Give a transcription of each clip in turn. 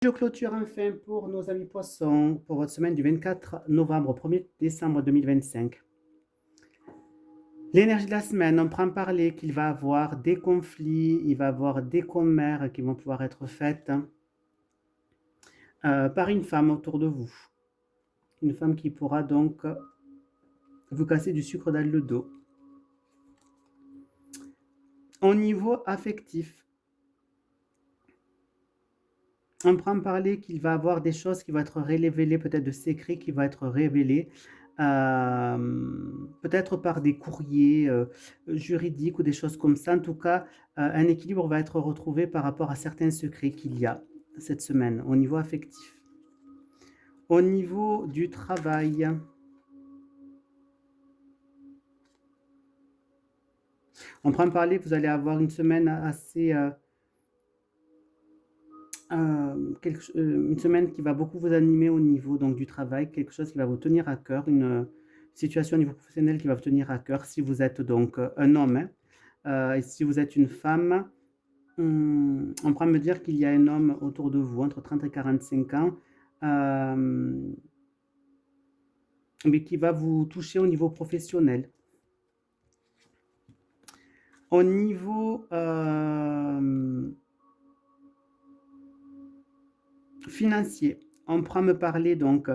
Je clôture enfin pour nos amis poissons pour votre semaine du 24 novembre au 1er décembre 2025. L'énergie de la semaine, on prend parler qu'il va avoir des conflits, il va avoir des commères qui vont pouvoir être faites par une femme autour de vous. Une femme qui pourra donc vous casser du sucre dans le dos. Au niveau affectif, on prend parler qu'il va avoir des choses qui vont être révélées, peut-être de secrets qui vont être révélés, peut-être par des courriers juridiques ou des choses comme ça. En tout cas, un équilibre va être retrouvé par rapport à certains secrets qu'il y a cette semaine au niveau affectif. Au niveau du travail, on prend parler que vous allez avoir une semaine assez... une semaine qui va beaucoup vous animer au niveau donc, du travail, quelque chose qui va vous tenir à cœur, une situation au niveau professionnel qui va vous tenir à cœur si vous êtes donc un homme. Et si vous êtes une femme, on pourrait me dire qu'il y a un homme autour de vous, entre 30 et 45 ans, mais qui va vous toucher au niveau professionnel. Au niveau financier, on pourra me parler donc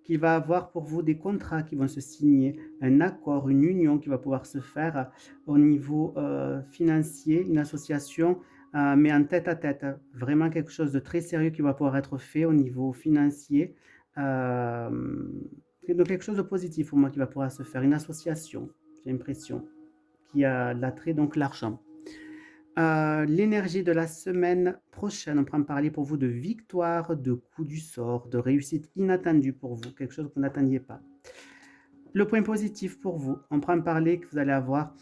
qu'il va avoir pour vous des contrats qui vont se signer, un accord, une union qui va pouvoir se faire au niveau financier, une association, mais en tête à tête, vraiment quelque chose de très sérieux qui va pouvoir être fait au niveau financier. Donc quelque chose de positif pour moi qui va pouvoir se faire, une association, j'ai l'impression, qui a l'attrait, donc l'argent. L'énergie de la semaine prochaine, on prend parler pour vous de victoire, de coup du sort, de réussite inattendue pour vous, quelque chose que vous n'attendiez pas. Le point positif pour vous, on prend parler que vous allez avoir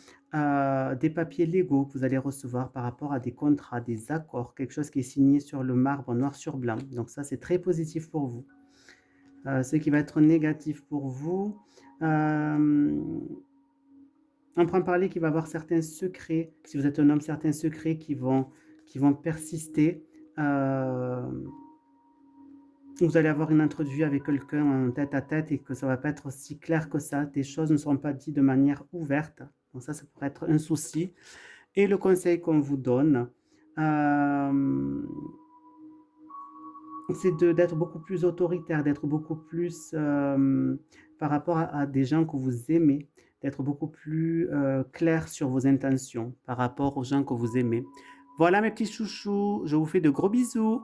des papiers légaux que vous allez recevoir par rapport à des contrats, des accords, quelque chose qui est signé sur le marbre noir sur blanc. Donc ça, c'est très positif pour vous. Ce qui va être négatif pour vous, on prend parler qu'il va y avoir certains secrets, si vous êtes un homme, certains secrets qui vont persister. Vous allez avoir une entrevue avec quelqu'un en tête à tête et que ça ne va pas être aussi clair que ça. Des choses ne seront pas dites de manière ouverte. Donc ça pourrait être un souci. Et le conseil qu'on vous donne, c'est d'être beaucoup plus autoritaire, d'être beaucoup plus par rapport à des gens que vous aimez, d'être beaucoup plus clair sur vos intentions par rapport aux gens que vous aimez. Voilà mes petits chouchous, je vous fais de gros bisous.